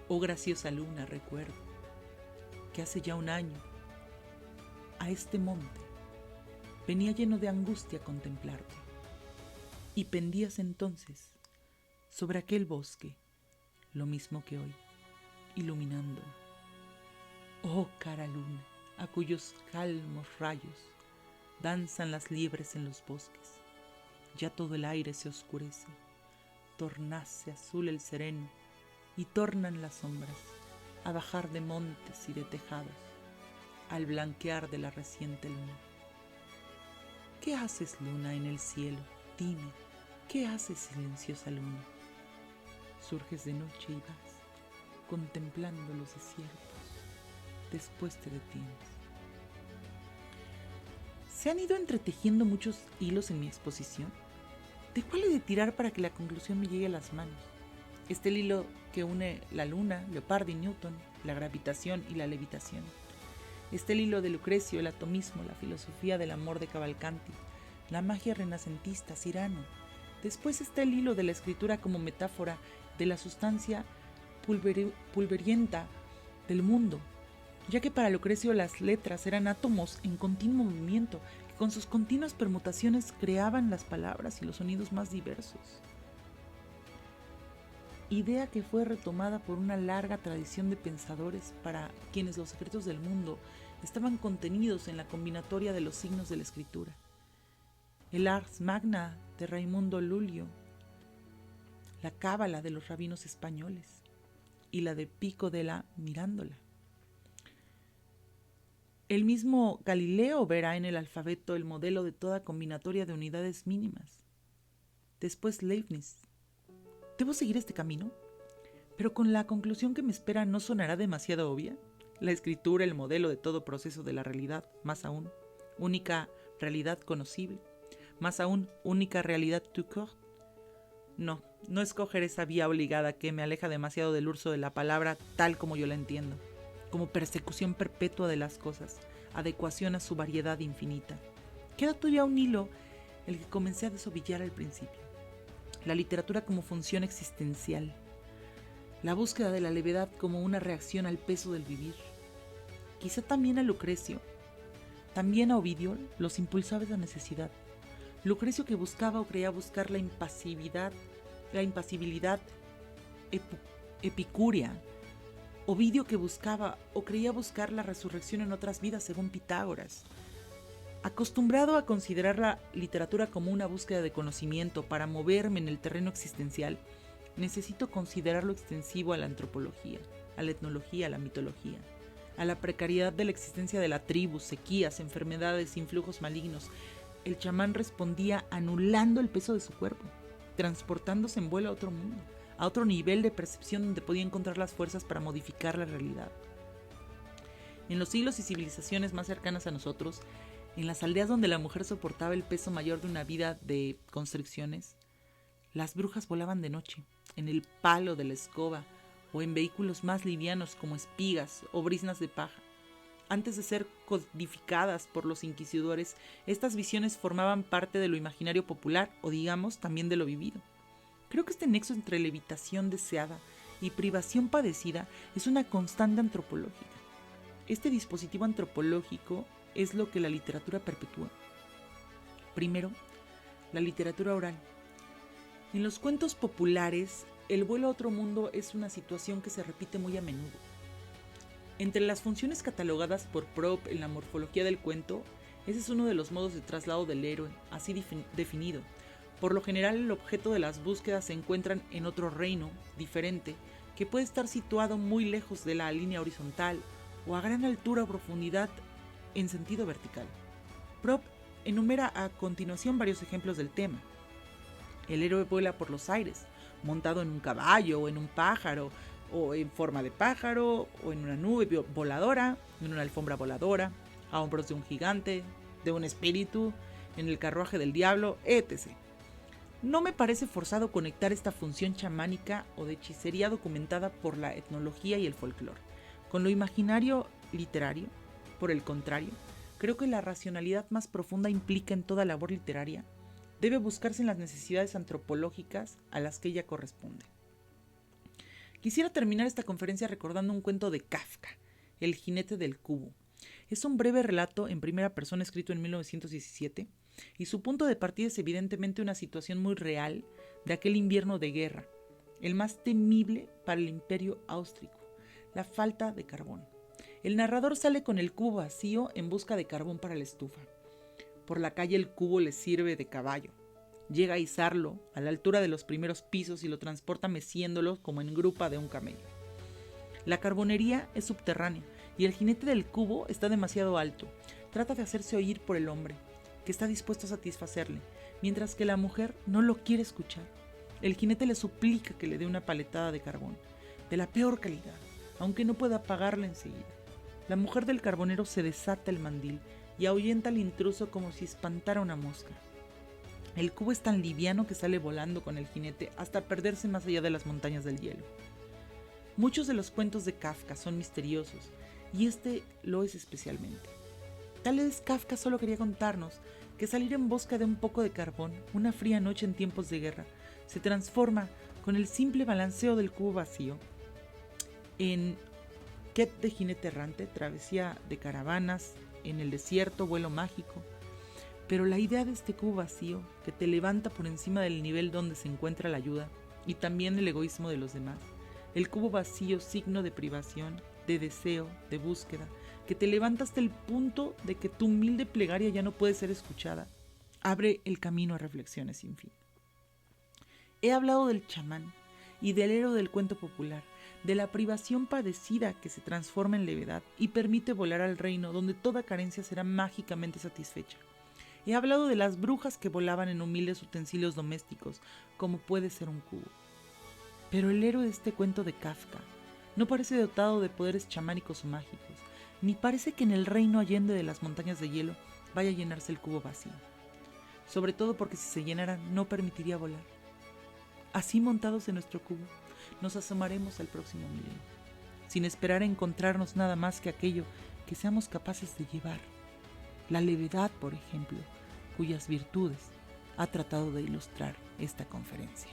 Oh graciosa luna, recuerdo, que hace ya un año, a este monte, venía lleno de angustia a contemplarte, y pendías entonces sobre aquel bosque, lo mismo que hoy, iluminándolo. Oh cara luna, a cuyos calmos rayos danzan las liebres en los bosques, ya todo el aire se oscurece, tornase azul el sereno, y tornan las sombras a bajar de montes y de tejados, al blanquear de la reciente luna. ¿Qué haces, luna, en el cielo? Dime, ¿qué haces, silenciosa luna? Surges de noche y vas, contemplando los desiertos. Después te detienes. Se han ido entretejiendo muchos hilos en mi exposición. ¿De cuál he de tirar para que la conclusión me llegue a las manos? Está el hilo que une la luna, Leopardi y Newton, la gravitación y la levitación. Está el hilo de Lucrecio, el atomismo, la filosofía del amor de Cavalcanti, la magia renacentista, Cyrano. Después está el hilo de la escritura como metáfora de la sustancia pulverienta del mundo, ya que para Lucrecio las letras eran átomos en continuo movimiento, que con sus continuas permutaciones creaban las palabras y los sonidos más diversos. Idea que fue retomada por una larga tradición de pensadores para quienes los secretos del mundo estaban contenidos en la combinatoria de los signos de la escritura. El Ars Magna de Raimundo Lulio, la Cábala de los rabinos españoles y la de Pico della Mirandola. El mismo Galileo verá en el alfabeto el modelo de toda combinatoria de unidades mínimas. Después Leibniz. ¿Debo seguir este camino? Pero con la conclusión que me espera, ¿no sonará demasiado obvia? La escritura, el modelo de todo proceso de la realidad, más aún, única realidad conocible, más aún, única realidad tout court. No escoger esa vía obligada que me aleja demasiado del uso de la palabra tal como yo la entiendo, como persecución perpetua de las cosas, adecuación a su variedad infinita. Queda todavía un hilo, el que comencé a desovillar al principio. La literatura como función existencial, la búsqueda de la levedad como una reacción al peso del vivir. Quizá también a Lucrecio, también a Ovidio los impulsaba esa necesidad. Lucrecio que buscaba o creía buscar la impasibilidad epicúrea. Ovidio que buscaba o creía buscar la resurrección en otras vidas según Pitágoras. Acostumbrado a considerar la literatura como una búsqueda de conocimiento para moverme en el terreno existencial, necesito considerarlo extensivo a la antropología, a la etnología, a la mitología, a la precariedad de la existencia de la tribu, sequías, enfermedades, influjos malignos. El chamán respondía anulando el peso de su cuerpo, transportándose en vuelo a otro mundo, a otro nivel de percepción donde podía encontrar las fuerzas para modificar la realidad. En los siglos y civilizaciones más cercanas a nosotros, En las aldeas donde la mujer soportaba el peso mayor de una vida de constricciones, las brujas volaban de noche, en el palo de la escoba o en vehículos más livianos como espigas o briznas de paja. Antes de ser codificadas por los inquisidores, estas visiones formaban parte de lo imaginario popular o, digamos, también de lo vivido. Creo que este nexo entre levitación deseada y privación padecida es una constante antropológica. Este dispositivo antropológico es lo que la literatura perpetúa. Primero, la literatura oral. En los cuentos populares, el vuelo a otro mundo es una situación que se repite muy a menudo. Entre las funciones catalogadas por Propp en la morfología del cuento, ese es uno de los modos de traslado del héroe, así definido. Por lo general, el objeto de las búsquedas se encuentra en otro reino, diferente, que puede estar situado muy lejos de la línea horizontal o a gran altura o profundidad en sentido vertical. Propp enumera a continuación varios ejemplos del tema. El héroe vuela por los aires, montado en un caballo o en un pájaro, o en forma de pájaro, o en una nube voladora, en una alfombra voladora, a hombros de un gigante, de un espíritu, en el carruaje del diablo, etc. No me parece forzado conectar esta función chamánica o de hechicería documentada por la etnología y el folclore con lo imaginario literario. Por el contrario, creo que la racionalidad más profunda implica en toda labor literaria debe buscarse en las necesidades antropológicas a las que ella corresponde. Quisiera terminar esta conferencia recordando un cuento de Kafka, El jinete del cubo. Es un breve relato en primera persona escrito en 1917 y su punto de partida es evidentemente una situación muy real de aquel invierno de guerra, el más temible para el imperio austríaco, la falta de carbón. El narrador sale con el cubo vacío en busca de carbón para la estufa. Por la calle el cubo le sirve de caballo. Llega a izarlo a la altura de los primeros pisos y lo transporta meciéndolo como en grupa de un camello. La carbonería es subterránea y el jinete del cubo está demasiado alto. Trata de hacerse oír por el hombre, que está dispuesto a satisfacerle, mientras que la mujer no lo quiere escuchar. El jinete le suplica que le dé una paletada de carbón, de la peor calidad, aunque no pueda pagarla enseguida. La mujer del carbonero se desata el mandil y ahuyenta al intruso como si espantara una mosca. El cubo es tan liviano que sale volando con el jinete hasta perderse más allá de las montañas del hielo. Muchos de los cuentos de Kafka son misteriosos, y este lo es especialmente. Tal vez Kafka solo quería contarnos que salir en busca de un poco de carbón, una fría noche en tiempos de guerra, se transforma con el simple balanceo del cubo vacío en Quet de jinete errante, travesía de caravanas, en el desierto, vuelo mágico. Pero la idea de este cubo vacío, que te levanta por encima del nivel donde se encuentra la ayuda, y también el egoísmo de los demás, el cubo vacío, signo de privación, de deseo, de búsqueda, que te levanta hasta el punto de que tu humilde plegaria ya no puede ser escuchada, abre el camino a reflexiones sin fin. He hablado del chamán y del héroe del cuento popular, de la privación padecida que se transforma en levedad y permite volar al reino donde toda carencia será mágicamente satisfecha. He hablado de las brujas que volaban en humildes utensilios domésticos, como puede ser un cubo. Pero el héroe de este cuento de Kafka no parece dotado de poderes chamánicos o mágicos, ni parece que en el reino allende de las montañas de hielo vaya a llenarse el cubo vacío. Sobre todo porque si se llenara no permitiría volar. Así montados en nuestro cubo, nos asomaremos al próximo milenio, sin esperar a encontrarnos nada más que aquello que seamos capaces de llevar. La levedad, por ejemplo, cuyas virtudes ha tratado de ilustrar esta conferencia.